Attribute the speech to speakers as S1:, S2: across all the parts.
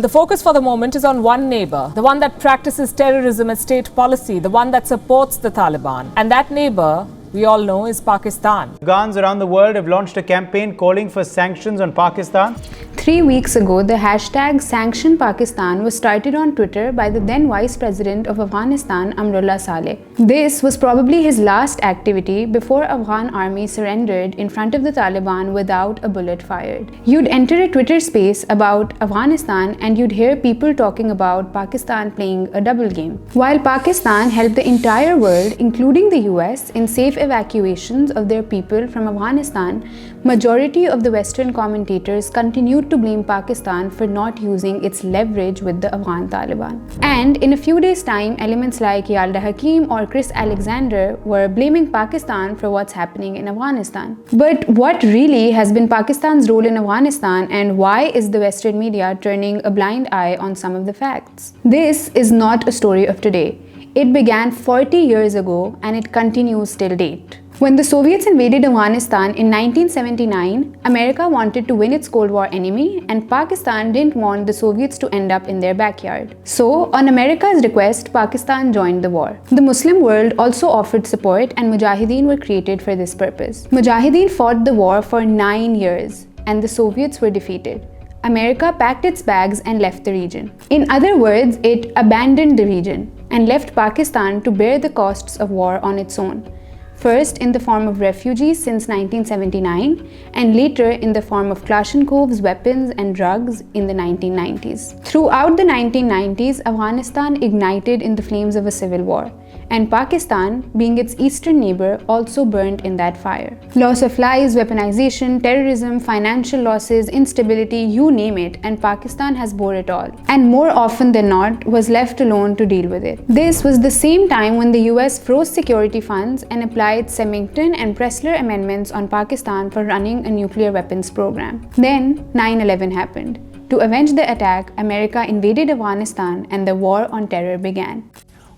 S1: The focus for the moment is on one neighbor, the one that practices terrorism as state policy, the one that supports the Taliban. And that neighbor, we all know, is Pakistan.
S2: Afghans around the world have launched a campaign calling for sanctions on Pakistan.
S3: 3 weeks ago, the hashtag Sanctioned Pakistan was started on Twitter by the then Vice President of Afghanistan, Amrullah Saleh. This was probably his last activity before Afghan army surrendered in front of the Taliban without a bullet fired. You'd enter a Twitter space about Afghanistan and you'd hear people talking about Pakistan playing a double game. While Pakistan helped the entire world, including the US, in safe evacuations of their people from Afghanistan, majority of the Western commentators continued to blame Pakistan for not using its leverage with the Afghan Taliban. And in a few days' time, elements like Yalda Hakim or Chris Alexander were blaming Pakistan for what's happening in Afghanistan. But what really has been Pakistan's role in Afghanistan, and why is the Western media turning a blind eye on some of the facts? This is not a story of today. It began 40 years ago and it continues till date. When the Soviets invaded Afghanistan in 1979, America wanted to win its Cold War enemy and Pakistan didn't want the Soviets to end up in their backyard. So, on America's request, Pakistan joined the war. The Muslim world also offered support and Mujahideen were created for this purpose. Mujahideen fought the war for 9 years and the Soviets were defeated. America packed its bags and left the region. In other words, it abandoned the region and left Pakistan to bear the costs of war on its own. First in the form of refugees since 1979 and later in the form of Kalashnikovs, weapons and drugs in the 1990s. Throughout the 1990s, Afghanistan ignited in the flames of a civil war, and Pakistan, being its eastern neighbor, also burned in that fire. Loss of lives, weaponization, terrorism, financial losses, instability, you name it, and Pakistan has bore it all. And more often than not, was left alone to deal with it. This was the same time when the US froze security funds and applied Symington and Pressler amendments on Pakistan for running a nuclear weapons program. Then 9/11 happened. To avenge the attack, America invaded Afghanistan and the war on terror began.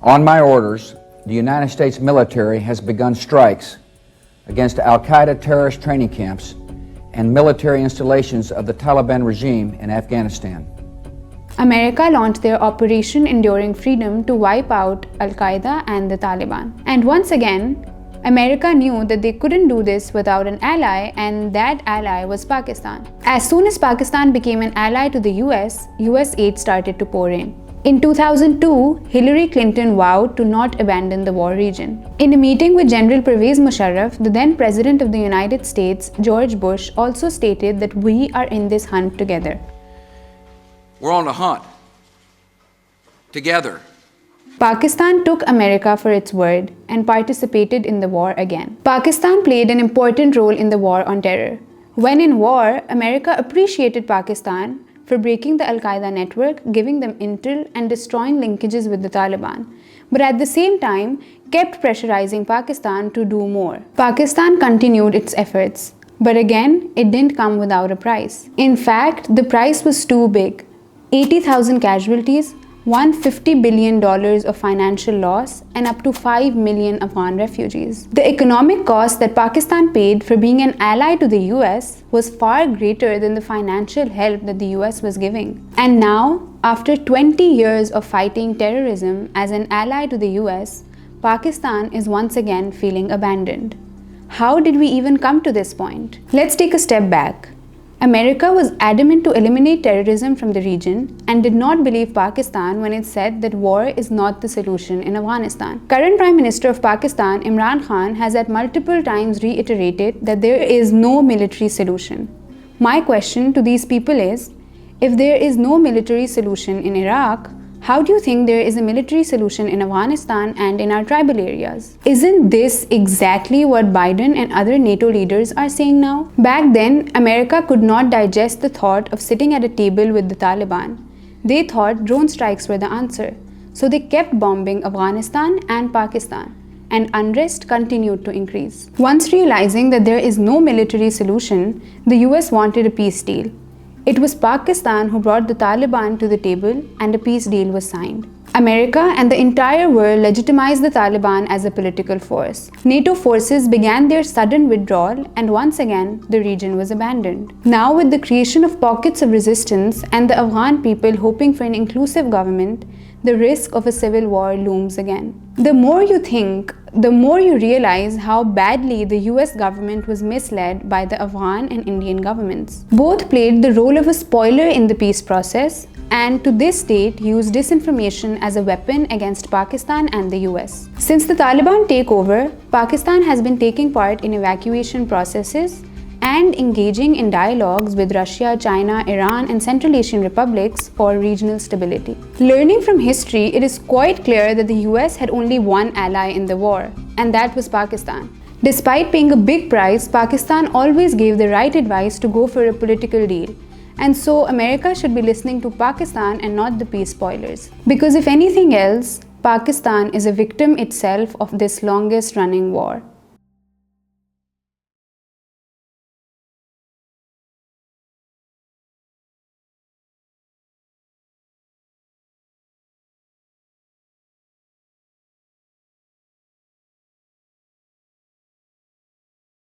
S4: On my orders, the United States military has begun strikes against Al-Qaeda terrorist training camps and military installations of the Taliban regime in Afghanistan.
S3: America launched their Operation Enduring Freedom to wipe out Al-Qaeda and the Taliban. And once again, America knew that they couldn't do this without an ally, and that ally was Pakistan. As soon as Pakistan became an ally to the US aid started to pour in. In 2002, Hillary Clinton vowed to not abandon the war region. In a meeting with General Pervez Musharraf, the then President of the United States, George Bush, also stated that we are in this hunt together.
S5: We're on a hunt together.
S3: Pakistan took America for its word and participated in the war again. Pakistan played an important role in the war on terror. When in war, America appreciated Pakistan for breaking the Al-Qaeda network, giving them intel and destroying linkages with the Taliban, but at the same time kept pressurizing Pakistan to do more. Pakistan continued its efforts, but again, it didn't come without a price. In fact, the price was too big. 80,000 casualties, $150 billion of financial loss, and up to 5 million Afghan refugees. The economic cost that Pakistan paid for being an ally to the US was far greater than the financial help that the US was giving. And now, after 20 years of fighting terrorism as an ally to the US, Pakistan is once again feeling abandoned. How did we even come to this point? Let's take a step back. America was adamant to eliminate terrorism from the region and did not believe Pakistan when it said that war is not the solution in Afghanistan. Current Prime Minister of Pakistan, Imran Khan, has at multiple times reiterated that there is no military solution. My question to these people is, if there is no military solution in Iraq, how do you think there is a military solution in Afghanistan and in our tribal areas? Isn't this exactly what Biden and other NATO leaders are saying now? Back then, America could not digest the thought of sitting at a table with the Taliban. They thought drone strikes were the answer. So they kept bombing Afghanistan and Pakistan, and unrest continued to increase. Once realizing that there is no military solution, the US wanted a peace deal. It was Pakistan who brought the Taliban to the table and a peace deal was signed. America and the entire world legitimized the Taliban as a political force. NATO forces began their sudden withdrawal, and once again, the region was abandoned. Now, with the creation of pockets of resistance and the Afghan people hoping for an inclusive government, the risk of a civil war looms again. The more you think, the more you realize how badly the US government was misled by the Afghan and Indian governments. Both played the role of a spoiler in the peace process, and to this date use disinformation as a weapon against Pakistan and the US. Since the Taliban takeover, Pakistan has been taking part in evacuation processes and engaging in dialogues with Russia, China, Iran, and Central Asian republics for regional stability. Learning from history, it is quite clear that the US had only one ally in the war, and that was Pakistan. Despite paying a big price, Pakistan always gave the right advice to go for a political deal. And so America should be listening to Pakistan and not the peace spoilers. Because if anything else, Pakistan is a victim itself of this longest running war.